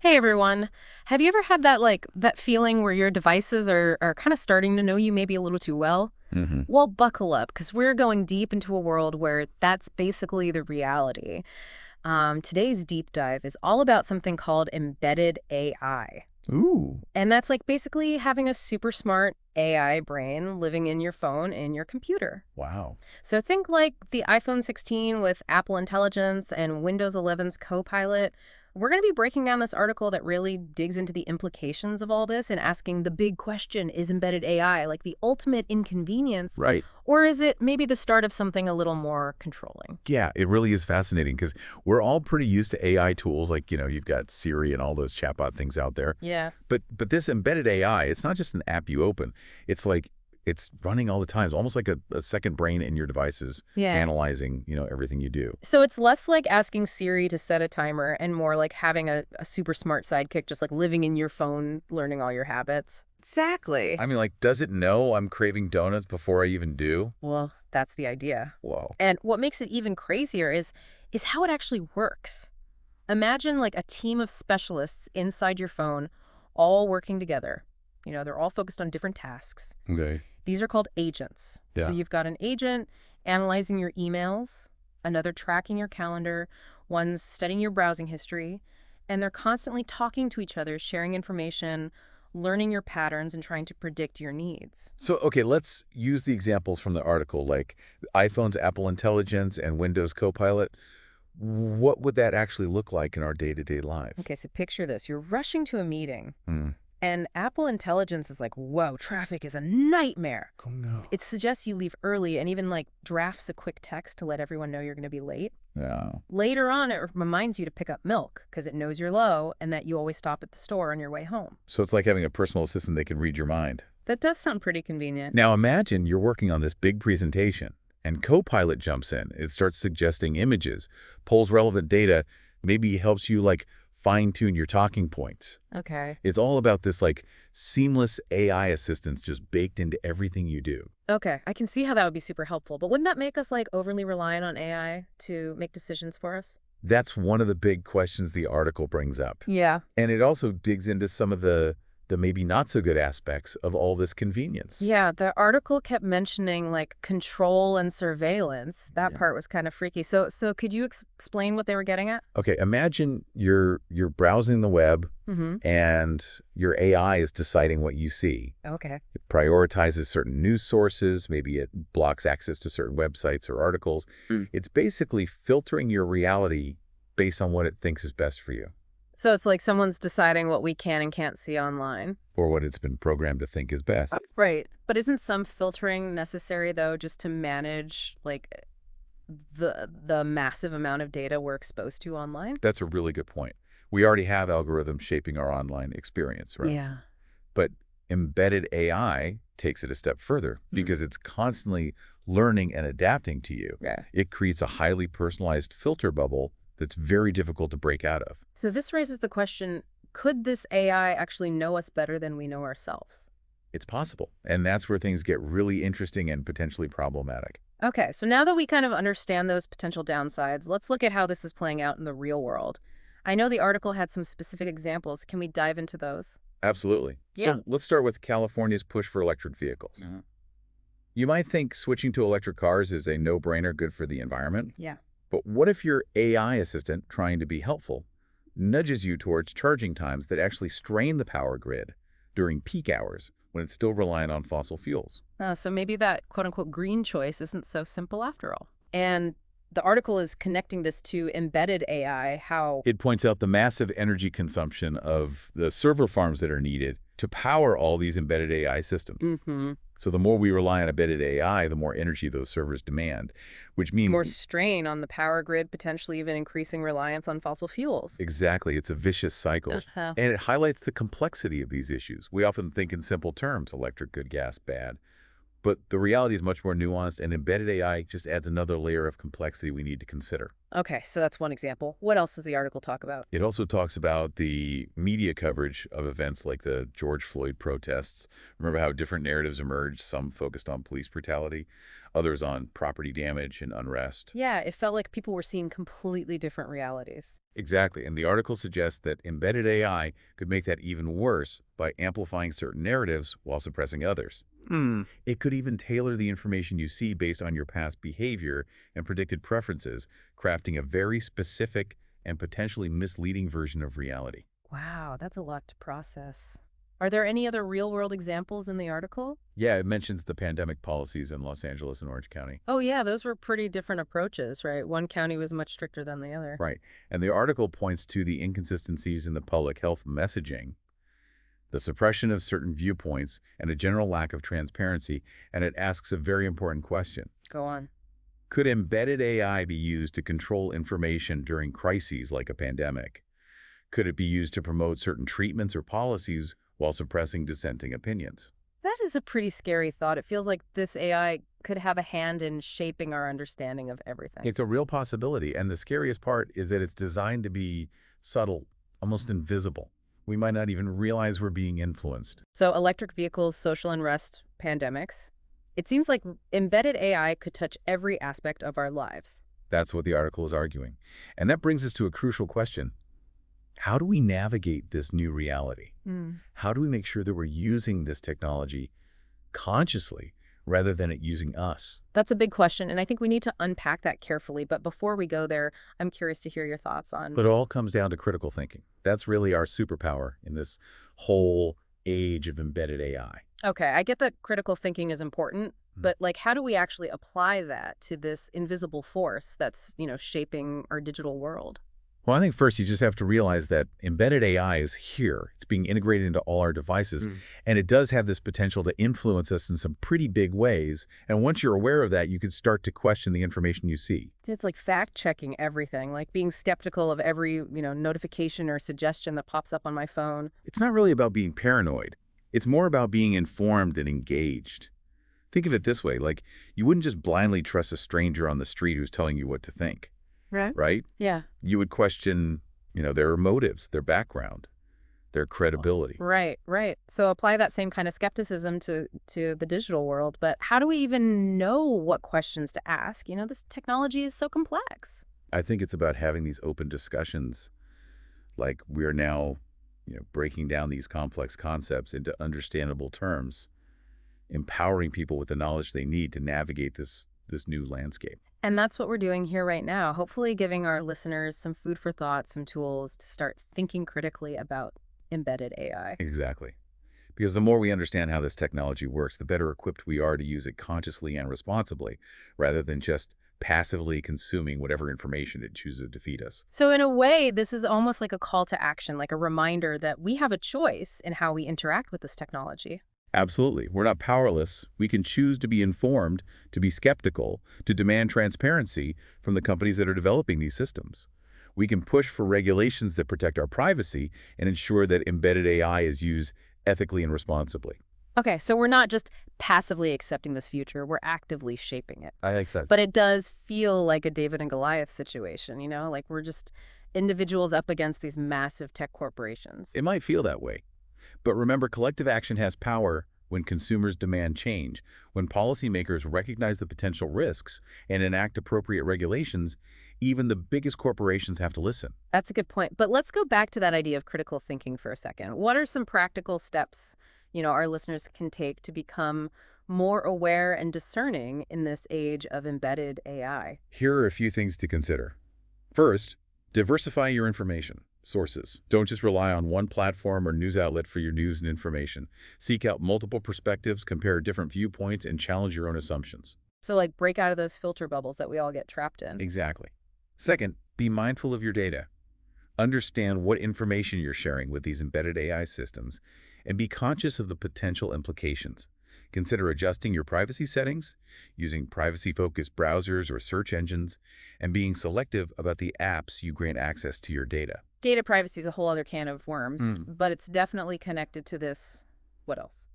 Hey everyone. Have you ever had that feeling where your devices are kind of starting to know you maybe a little too well? Hmm. Well, buckle up because we're going deep into a world where that's basically the reality. Today's deep dive is all about something called embedded AI. Ooh, And that's like basically having a super smart AI brain living in your phone and your computer. wow. So think like the iPhone 16 with Apple Intelligence and Windows 11's Copilot. We're going to be breaking down this article that really digs into the implications of all this and asking the big question, is embedded AI like the ultimate inconvenience, Right. or is it maybe the start of something a little more controlling? Yeah, it really is fascinating because we're all pretty used to AI tools like, you've got Siri and all those chatbot things out there. Yeah. But this embedded AI, it's not just an app you open. It's like it's running all the time. It's almost like a second brain in your devices Yeah. analyzing, everything you do. So it's less like asking Siri to set a timer and more like having a super smart sidekick just like living in your phone, learning all your habits. Exactly. I mean, like, does it know I'm craving donuts before I even do? Well, that's the idea. Whoa. And what makes it even crazier is how it actually works. Imagine like a team of specialists inside your phone all working together. They're all focused on different tasks. Okay. These are called agents. So Yeah. you've got an agent analyzing your emails, another tracking your calendar, one's studying your browsing history, and they're constantly talking to each other, sharing information, learning your patterns, and trying to predict your needs. So, okay, let's use the examples from the article, like iPhone's Apple Intelligence and Windows Copilot. What would that actually look like in our day-to-day life? Okay, so picture this. You're rushing to a meeting, Hmm. and Apple Intelligence is like, whoa, traffic is a nightmare. Oh, no. It suggests you leave early and even like drafts a quick text to let everyone know you're going to be late. Yeah. Later on, it reminds you to pick up milk because it knows you're low and that you always stop at the store on your way home. So it's like having a personal assistant that can read your mind. That does sound pretty convenient. Now imagine you're working on this big presentation and Copilot jumps in. It starts suggesting images, pulls relevant data, maybe helps you like fine-tune your talking points. Okay. It's all about this like seamless AI assistance just baked into everything you do. Okay, I can see how that would be super helpful, but wouldn't that make us like overly reliant on AI to make decisions for us? That's one of the big questions the article brings up. Yeah. And it also digs into some of the maybe not so good aspects of all this convenience. Yeah, the article kept mentioning like control and surveillance. That Yeah. part was kind of freaky. So could you explain what they were getting at? Okay, imagine you're browsing the web Mm-hmm. and your AI is deciding what you see. Okay. It prioritizes certain news sources, maybe it blocks access to certain websites or articles. Mm. It's basically filtering your reality based on what it thinks is best for you So it's like someone's deciding what we can and can't see online. or what it's been programmed to think is best. Right. But isn't some filtering necessary though just to manage like the massive amount of data we're exposed to online? That's a really good point. We already have algorithms shaping our online experience, right? Yeah. But embedded AI takes it a step further because it's constantly learning and adapting to you. Yeah. It creates a highly personalized filter bubble that's very difficult to break out of. So this raises the question, could this AI actually know us better than we know ourselves? It's possible. And that's where things get really interesting and potentially problematic. Okay, so now that we kind of understand those potential downsides, let's look at how this is playing out in the real world. I know the article had some specific examples. Can we dive into those? Absolutely. Yeah. So let's start with California's push for electric vehicles. You might think switching to electric cars is a no-brainer, good for the environment. Yeah. But what if your AI assistant, trying to be helpful, nudges you towards charging times that actually strain the power grid during peak hours when it's still reliant on fossil fuels? Oh, so maybe that quote-unquote green choice isn't so simple after all. And the article is connecting this to embedded AI, how... It points out the massive energy consumption of the server farms that are needed to power all these embedded AI systems. Mm-hmm. So the more we rely on embedded AI, the more energy those servers demand, which means... More strain on the power grid, potentially even increasing reliance on fossil fuels. Exactly. It's a vicious cycle. Uh-huh. And it highlights the complexity of these issues. We often think in simple terms, electric good, gas bad. But the reality is much more nuanced, and embedded AI just adds another layer of complexity we need to consider. Okay, so that's one example. What else does the article talk about? It also talks about the media coverage of events like the George Floyd protests. Remember how different narratives emerged, some focused on police brutality, others on property damage and unrest. Yeah, it felt like people were seeing completely different realities. Exactly, and the article suggests that embedded AI could make that even worse by amplifying certain narratives while suppressing others. Hmm. It could even tailor the information you see based on your past behavior and predicted preferences, crafting a very specific and potentially misleading version of reality. Wow, that's a lot to process. Are there any other real-world examples in the article? Yeah, it mentions the pandemic policies in Los Angeles and Orange County. Oh, yeah, those were pretty different approaches, right? One county was much stricter than the other. Right. And the article points to the inconsistencies in the public health messaging, the suppression of certain viewpoints, and a general lack of transparency. And it asks a very important question. Go on. Could embedded AI be used to control information during crises like a pandemic? Could it be used to promote certain treatments or policies while suppressing dissenting opinions? That is a pretty scary thought. It feels like this AI could have a hand in shaping our understanding of everything. It's a real possibility, and the scariest part is that it's designed to be subtle, almost invisible. We might not even realize we're being influenced. So electric vehicles, social unrest, pandemics. It seems like embedded AI could touch every aspect of our lives. That's what the article is arguing. And that brings us to a crucial question. How do we navigate this new reality? How do we make sure that we're using this technology consciously rather than it using us? That's a big question, and I think we need to unpack that carefully. But before we go there, I'm curious to hear your thoughts on. But it all comes down to critical thinking. That's really our superpower in this whole age of embedded AI. Okay, I get that critical thinking is important, but like, how do we actually apply that to this invisible force that's, shaping our digital world? Well, I think first you just have to realize that embedded AI is here. It's being integrated into all our devices, and it does have this potential to influence us in some pretty big ways. And once you're aware of that, you can start to question the information you see. It's like fact-checking everything, like being skeptical of every, notification or suggestion that pops up on my phone. It's not really about being paranoid. It's more about being informed and engaged. Think of it this way, like you wouldn't just blindly trust a stranger on the street who's telling you what to think, Right. right? Yeah. You would question, their motives, their background, their credibility. Right, right. So apply that same kind of skepticism to the digital world. But how do we even know what questions to ask? This technology is so complex. I think it's about having these open discussions, like we're now, breaking down these complex concepts into understandable terms, empowering people with the knowledge they need to navigate this new landscape. And that's what we're doing here right now, hopefully giving our listeners some food for thought, some tools to start thinking critically about embedded AI. Exactly. Because the more we understand how this technology works, the better equipped we are to use it consciously and responsibly, rather than just passively consuming whatever information it chooses to feed us. So in a way, this is almost like a call to action, like a reminder that we have a choice in how we interact with this technology. Absolutely. We're not powerless. We can choose to be informed, to be skeptical, to demand transparency from the companies that are developing these systems. We can push for regulations that protect our privacy and ensure that embedded AI is used ethically and responsibly. Okay, so we're not just passively accepting this future, we're actively shaping it. I like that. But it does feel like a David and Goliath situation, like we're just individuals up against these massive tech corporations. It might feel that way. But remember, collective action has power when consumers demand change, when policymakers recognize the potential risks and enact appropriate regulations. Even the biggest corporations have to listen. That's a good point. But let's go back to that idea of critical thinking for a second. What are some practical steps, our listeners can take to become more aware and discerning in this age of embedded AI? Here are a few things to consider. First, diversify your information sources. Don't just rely on one platform or news outlet for your news and information. Seek out multiple perspectives, compare different viewpoints, and challenge your own assumptions. So like break out of those filter bubbles that we all get trapped in. Exactly. Second, be mindful of your data. Understand what information you're sharing with these embedded AI systems and be conscious of the potential implications. Consider adjusting your privacy settings, using privacy-focused browsers or search engines, and being selective about the apps you grant access to your data. Data privacy is a whole other can of worms, but it's definitely connected to this. What else?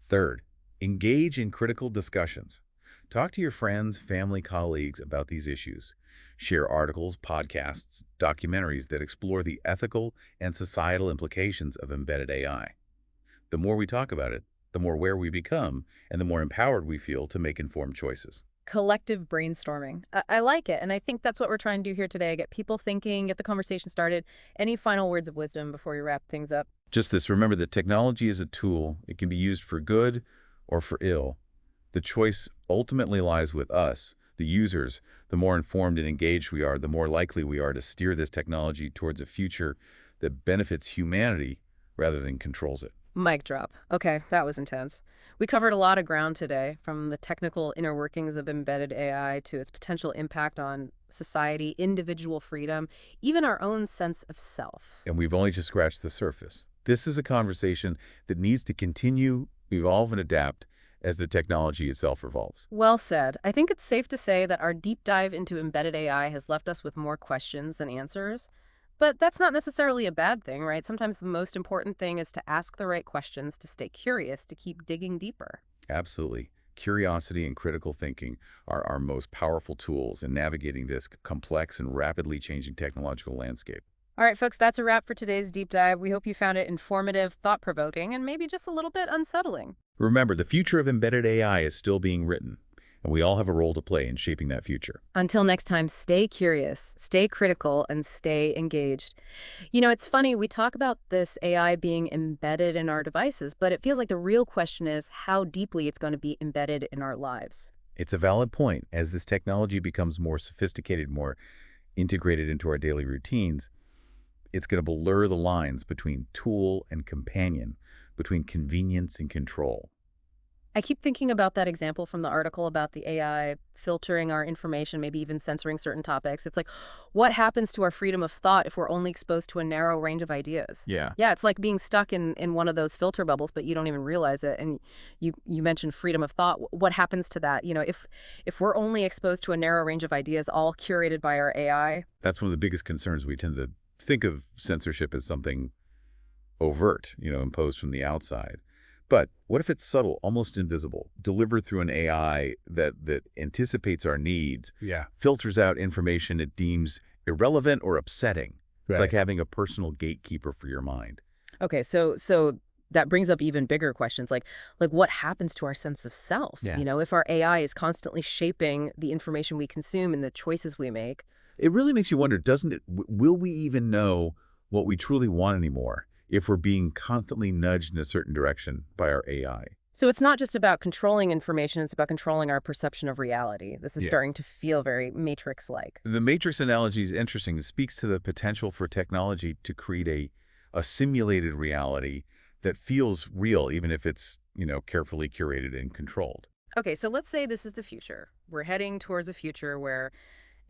Third, engage in critical discussions. Talk to your friends, family, colleagues about these issues. Share articles, podcasts, documentaries that explore the ethical and societal implications of embedded AI. The more we talk about it, the more aware we become, and the more empowered we feel to make informed choices. Collective brainstorming. I like it, and I think that's what we're trying to do here today, get people thinking, get the conversation started. Any final words of wisdom before we wrap things up? Just this, remember that technology is a tool. It can be used for good or for ill. The choice ultimately lies with us, the users. The more informed and engaged we are, the more likely we are to steer this technology towards a future that benefits humanity rather than controls it. Mic drop. Okay, that was intense. We covered a lot of ground today, from the technical inner workings of embedded AI to its potential impact on society, individual freedom, even our own sense of self. And we've only just scratched the surface. This is a conversation that needs to continue, evolve, and adapt as the technology itself evolves. Well said. I think it's safe to say that our deep dive into embedded AI has left us with more questions than answers. But that's not necessarily a bad thing, right? Sometimes the most important thing is to ask the right questions, to stay curious, to keep digging deeper. Absolutely. Curiosity and critical thinking are our most powerful tools in navigating this complex and rapidly changing technological landscape. All right, folks, that's a wrap for today's deep dive. We hope you found it informative, thought-provoking, and maybe just a little bit unsettling. Remember, the future of embedded AI is still being written, and we all have a role to play in shaping that future. Until next time, stay curious, stay critical, and stay engaged. You know, it's funny, we talk about this AI being embedded in our devices, but it feels like the real question is how deeply it's going to be embedded in our lives. It's a valid point. As this technology becomes more sophisticated, more integrated into our daily routines, it's going to blur the lines between tool and companion, between convenience and control. I keep thinking about that example from the article about the AI filtering our information, maybe even censoring certain topics. It's like, what happens to our freedom of thought if we're only exposed to a narrow range of ideas? Yeah. Yeah, it's like being stuck in one of those filter bubbles, but you don't even realize it. And you mentioned freedom of thought. What happens to that? You know, if we're only exposed to a narrow range of ideas, all curated by our AI. That's one of the biggest concerns. We tend to think of censorship as something overt, imposed from the outside. But what if it's subtle, almost invisible, delivered through an AI that anticipates our needs, filters out information it deems irrelevant or upsetting? Right. It's like having a personal gatekeeper for your mind. Okay, so that brings up even bigger questions, like what happens to our sense of self? Yeah. You know, if our AI is constantly shaping the information we consume and the choices we make. It really makes you wonder, doesn't it? Will we even know what we truly want anymore if we're being constantly nudged in a certain direction by our AI? So it's not just about controlling information, it's about controlling our perception of reality. This is starting to feel very Matrix-like. The Matrix analogy is interesting. It speaks to the potential for technology to create a simulated reality that feels real, even if it's, carefully curated and controlled. Okay, so let's say this is the future. We're heading towards a future where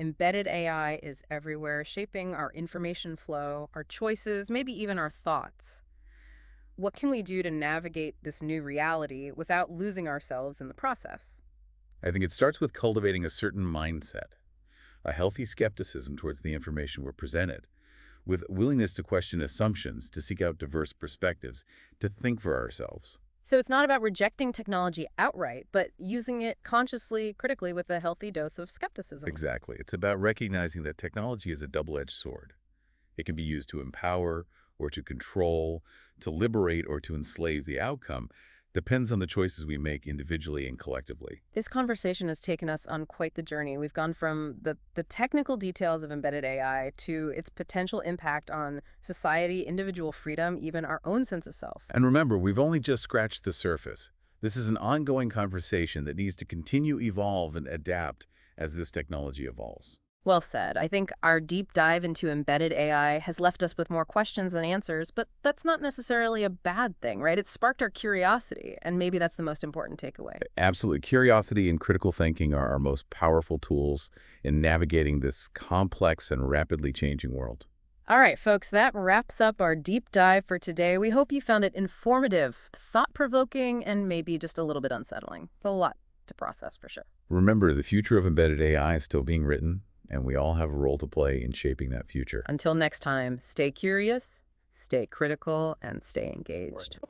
embedded AI is everywhere, shaping our information flow, our choices, maybe even our thoughts. What can we do to navigate this new reality without losing ourselves in the process? I think it starts with cultivating a certain mindset, a healthy skepticism towards the information we're presented, with willingness to question assumptions, to seek out diverse perspectives, to think for ourselves. So it's not about rejecting technology outright, but using it consciously, critically, with a healthy dose of skepticism. Exactly. It's about recognizing that technology is a double-edged sword. It can be used to empower or to control, to liberate or to enslave. The outcome depends on the choices we make individually and collectively. This conversation has taken us on quite the journey. We've gone from the technical details of embedded AI to its potential impact on society, individual freedom, even our own sense of self. And remember, we've only just scratched the surface. This is an ongoing conversation that needs to continue, evolve, and adapt as this technology evolves. Well said. I think our deep dive into embedded AI has left us with more questions than answers, but that's not necessarily a bad thing, right? It sparked our curiosity, and maybe that's the most important takeaway. Absolutely. Curiosity and critical thinking are our most powerful tools in navigating this complex and rapidly changing world. All right, folks, that wraps up our deep dive for today. We hope you found it informative, thought-provoking, and maybe just a little bit unsettling. It's a lot to process, for sure. Remember, the future of embedded AI is still being written, and we all have a role to play in shaping that future. Until next time, stay curious, stay critical, and stay engaged.